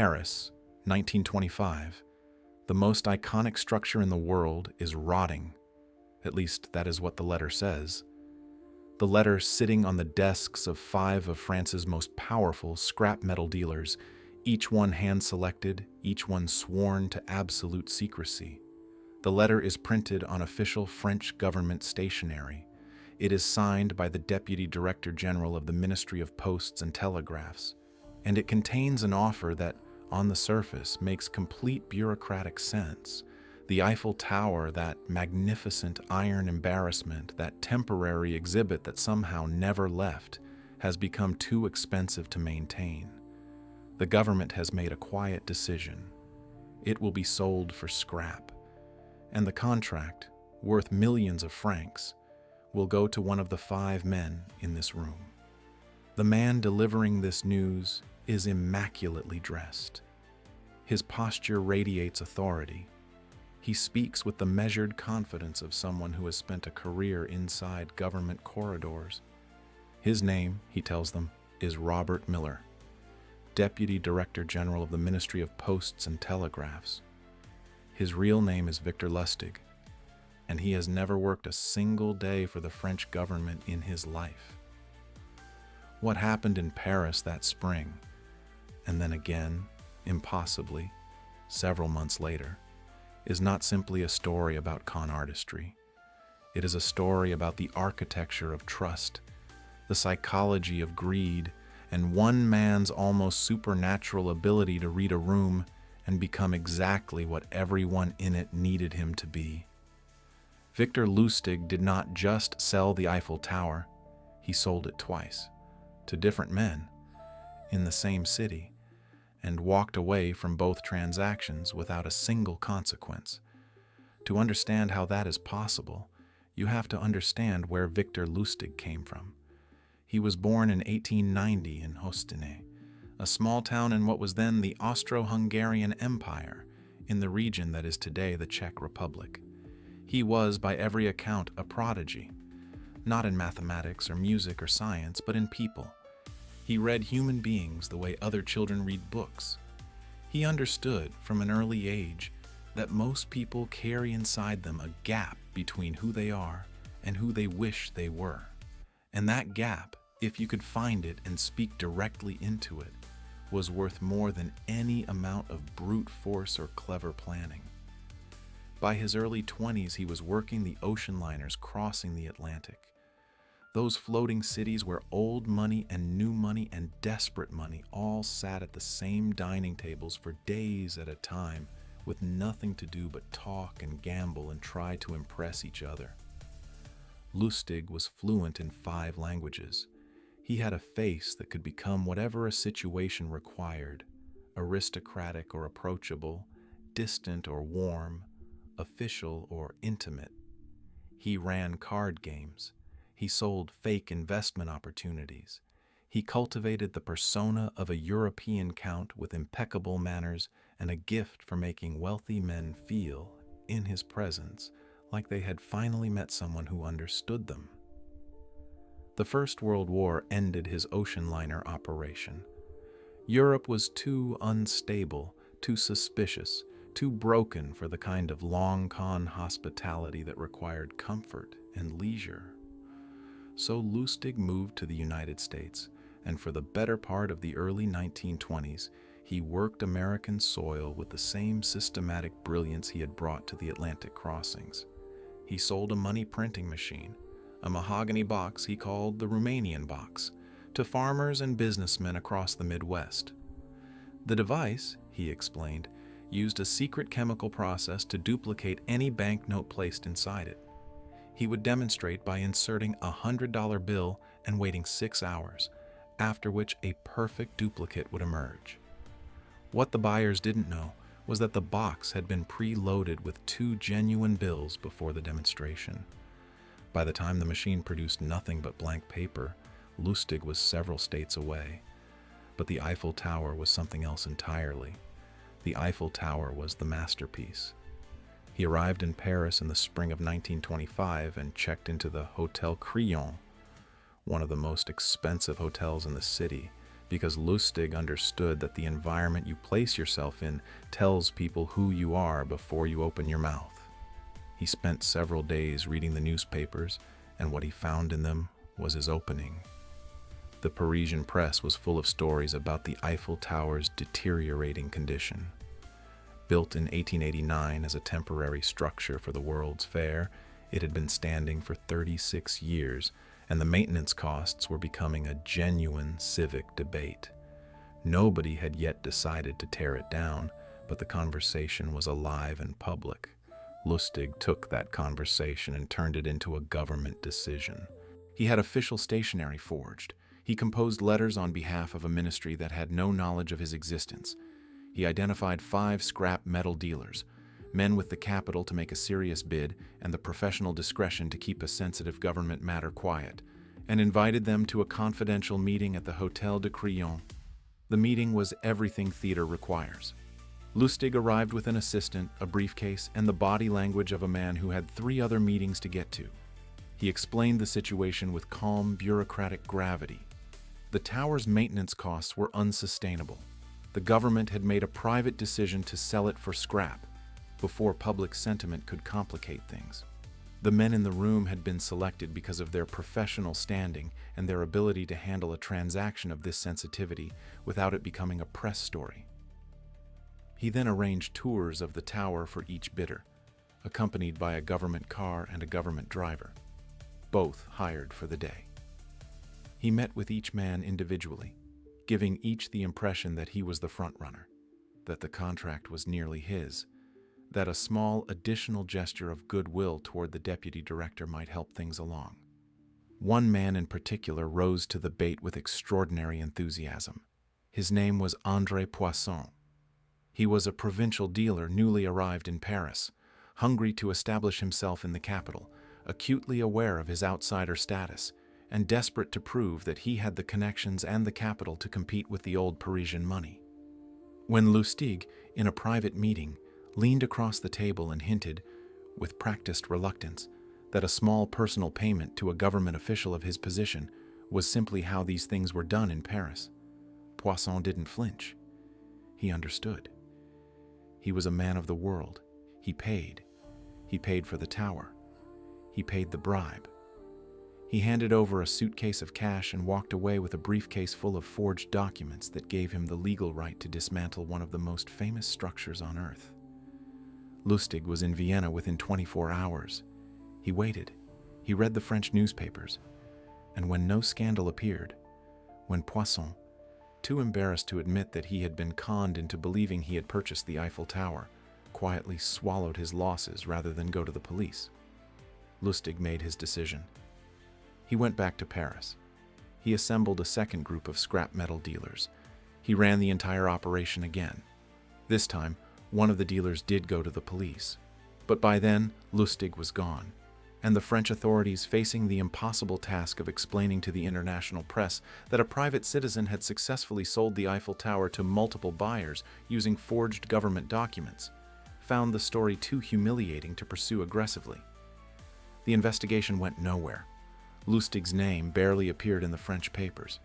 Paris, 1925. The most iconic structure in the world is rotting. At least that is what the letter says. The letter sitting on the desks of 5 of France's most powerful scrap metal dealers, each one hand-selected, each one sworn to absolute secrecy. The letter is printed on official French government stationery. It is signed by the Deputy Director General of the Ministry of Posts and Telegraphs, and it contains an offer that, on the surface, makes complete bureaucratic sense. The Eiffel Tower, that magnificent iron embarrassment, that temporary exhibit that somehow never left, has become too expensive to maintain. The government has made a quiet decision. It will be sold for scrap, and the contract, worth millions of francs, will go to one of the 5 men in this room. The man delivering this news is immaculately dressed. His posture radiates authority. He speaks with the measured confidence of someone who has spent a career inside government corridors. His name, he tells them, is Robert Miller, Deputy Director General of the Ministry of Posts and Telegraphs. His real name is Victor Lustig, and he has never worked a single day for the French government in his life. What happened in Paris that spring, and then again, impossibly, several months later, is not simply a story about con artistry. It is a story about the architecture of trust, the psychology of greed, and one man's almost supernatural ability to read a room and become exactly what everyone in it needed him to be. Victor Lustig did not just sell the Eiffel Tower, he sold it twice, to different men, in the same city, and walked away from both transactions without a single consequence. To understand how that is possible, you have to understand where Victor Lustig came from. He was born in 1890 in Hostine, a small town in what was then the Austro-Hungarian Empire, in the region that is today the Czech Republic. He was, by every account, a prodigy, not in mathematics or music or science, but in people. He read human beings the way other children read books. He understood from an early age that most people carry inside them a gap between who they are and who they wish they were. And that gap, if you could find it and speak directly into it, was worth more than any amount of brute force or clever planning. By his early 20s, he was working the ocean liners crossing the Atlantic. Those floating cities where old money and new money and desperate money all sat at the same dining tables for days at a time, with nothing to do but talk and gamble and try to impress each other. Lustig was fluent in 5 languages. He had a face that could become whatever a situation required, aristocratic or approachable, distant or warm, official or intimate. He ran card games. He sold fake investment opportunities. He cultivated the persona of a European count with impeccable manners and a gift for making wealthy men feel, in his presence, like they had finally met someone who understood them. The First World War ended his ocean liner operation. Europe was too unstable, too suspicious, too broken for the kind of long-con hospitality that required comfort and leisure. So Lustig moved to the United States, and for the better part of the early 1920s, he worked American soil with the same systematic brilliance he had brought to the Atlantic crossings. He sold a money printing machine, a mahogany box he called the Romanian box, to farmers and businessmen across the Midwest. The device, he explained, used a secret chemical process to duplicate any banknote placed inside it. He would demonstrate by inserting a $100 bill and waiting 6 hours, after which a perfect duplicate would emerge. What the buyers didn't know was that the box had been pre-loaded with 2 genuine bills before the demonstration. By the time the machine produced nothing but blank paper, Lustig was several states away. But the Eiffel Tower was something else entirely. The Eiffel Tower was the masterpiece. He arrived in Paris in the spring of 1925 and checked into the Hotel Crillon, one of the most expensive hotels in the city, because Lustig understood that the environment you place yourself in tells people who you are before you open your mouth. He spent several days reading the newspapers, and what he found in them was his opening. The Parisian press was full of stories about the Eiffel Tower's deteriorating condition. Built in 1889 as a temporary structure for the World's Fair, it had been standing for 36 years, and the maintenance costs were becoming a genuine civic debate. Nobody had yet decided to tear it down, but the conversation was alive and public. Lustig took that conversation and turned it into a government decision. He had official stationery forged. He composed letters on behalf of a ministry that had no knowledge of his existence. He identified 5 scrap metal dealers, men with the capital to make a serious bid and the professional discretion to keep a sensitive government matter quiet, and invited them to a confidential meeting at the Hôtel de Crillon. The meeting was everything theater requires. Lustig arrived with an assistant, a briefcase, and the body language of a man who had 3 other meetings to get to. He explained the situation with calm, bureaucratic gravity. The tower's maintenance costs were unsustainable. The government had made a private decision to sell it for scrap, before public sentiment could complicate things. The men in the room had been selected because of their professional standing and their ability to handle a transaction of this sensitivity without it becoming a press story. He then arranged tours of the tower for each bidder, accompanied by a government car and a government driver, both hired for the day. He met with each man individually, giving each the impression that he was the frontrunner, that the contract was nearly his, that a small additional gesture of goodwill toward the deputy director might help things along. One man in particular rose to the bait with extraordinary enthusiasm. His name was André Poisson. He was a provincial dealer newly arrived in Paris, hungry to establish himself in the capital, acutely aware of his outsider status, and desperate to prove that he had the connections and the capital to compete with the old Parisian money. When Lustig, in a private meeting, leaned across the table and hinted, with practiced reluctance, that a small personal payment to a government official of his position was simply how these things were done in Paris, Poisson didn't flinch. He understood. He was a man of the world. He paid. He paid for the tower. He paid the bribe. He handed over a suitcase of cash and walked away with a briefcase full of forged documents that gave him the legal right to dismantle one of the most famous structures on earth. Lustig was in Vienna within 24 hours. He waited. He read the French newspapers. And when no scandal appeared, when Poisson, too embarrassed to admit that he had been conned into believing he had purchased the Eiffel Tower, quietly swallowed his losses rather than go to the police, Lustig made his decision. He went back to Paris. He assembled a second group of scrap metal dealers. He ran the entire operation again. This time, one of the dealers did go to the police. But by then, Lustig was gone, and the French authorities facing the impossible task of explaining to the international press that a private citizen had successfully sold the Eiffel Tower to multiple buyers using forged government documents, found the story too humiliating to pursue aggressively. The investigation went nowhere. Lustig's name barely appeared in the French papers.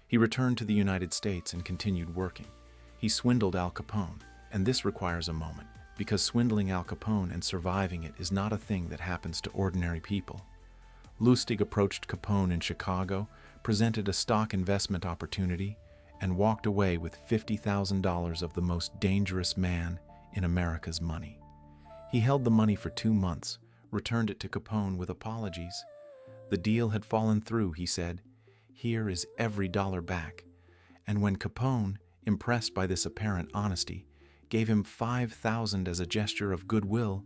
He returned to the United States and continued working. He swindled Al Capone, and this requires a moment, because swindling Al Capone and surviving it is not a thing that happens to ordinary people. Lustig approached Capone in Chicago, presented a stock investment opportunity, and walked away with $50,000 of the most dangerous man in America's money. He held the money for 2 months, returned it to Capone with apologies. The deal had fallen through, he said. Here is every dollar back. And when Capone, impressed by this apparent honesty, gave him $5,000 as a gesture of goodwill,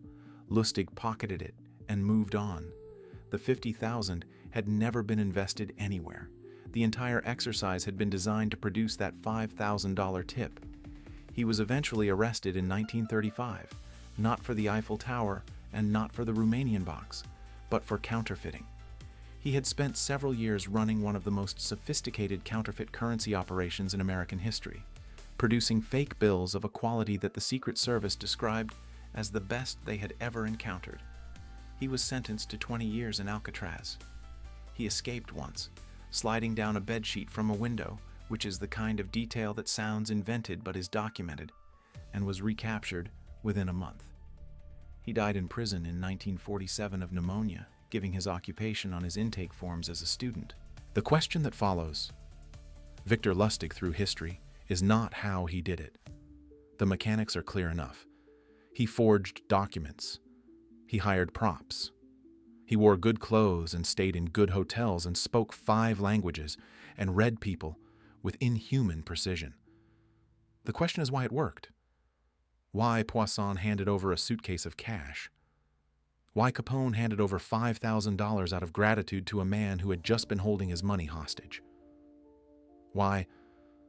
Lustig pocketed it and moved on. The $50,000 had never been invested anywhere. The entire exercise had been designed to produce that $5,000 tip. He was eventually arrested in 1935, not for the Eiffel Tower and not for the Romanian box, but for counterfeiting. He had spent several years running one of the most sophisticated counterfeit currency operations in American history, producing fake bills of a quality that the Secret Service described as the best they had ever encountered. He was sentenced to 20 years in Alcatraz. He escaped once, sliding down a bedsheet from a window which is the kind of detail that sounds invented but is documented, and was recaptured within a month. He died in prison in 1947 of pneumonia, giving his occupation on his intake forms as a student. The question that follows, Victor Lustig through history, is not how he did it. The mechanics are clear enough. He forged documents. He hired props. He wore good clothes and stayed in good hotels and spoke 5 languages and read people with inhuman precision. The question is why it worked. Why Poisson handed over a suitcase of cash. Why Capone handed over $5,000 out of gratitude to a man who had just been holding his money hostage. Why,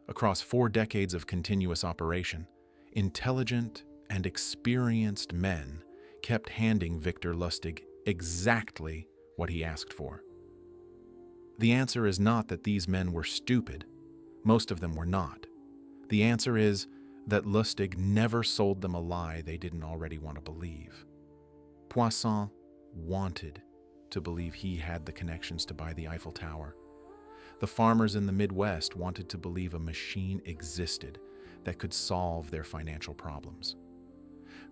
across 4 decades of continuous operation, intelligent and experienced men kept handing Victor Lustig exactly what he asked for. The answer is not that these men were stupid. Most of them were not. The answer is that Lustig never sold them a lie they didn't already want to believe. Poisson wanted to believe he had the connections to buy the Eiffel Tower. The farmers in the Midwest wanted to believe a machine existed that could solve their financial problems.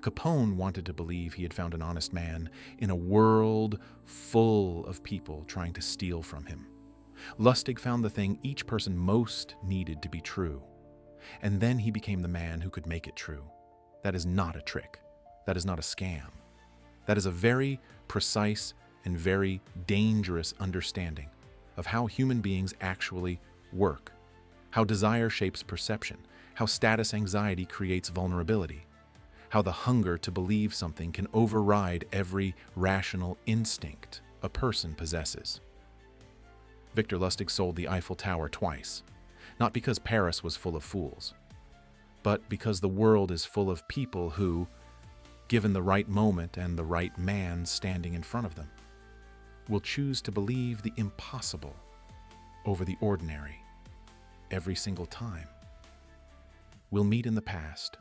Capone wanted to believe he had found an honest man in a world full of people trying to steal from him. Lustig found the thing each person most needed to be true, and then he became the man who could make it true. That is not a trick. That is not a scam. That is a very precise and very dangerous understanding of how human beings actually work, how desire shapes perception, how status anxiety creates vulnerability, how the hunger to believe something can override every rational instinct a person possesses. Victor Lustig sold the Eiffel Tower twice, not because Paris was full of fools, but because the world is full of people who, given the right moment and the right man standing in front of them, will choose to believe the impossible over the ordinary every single time. We'll meet in the past,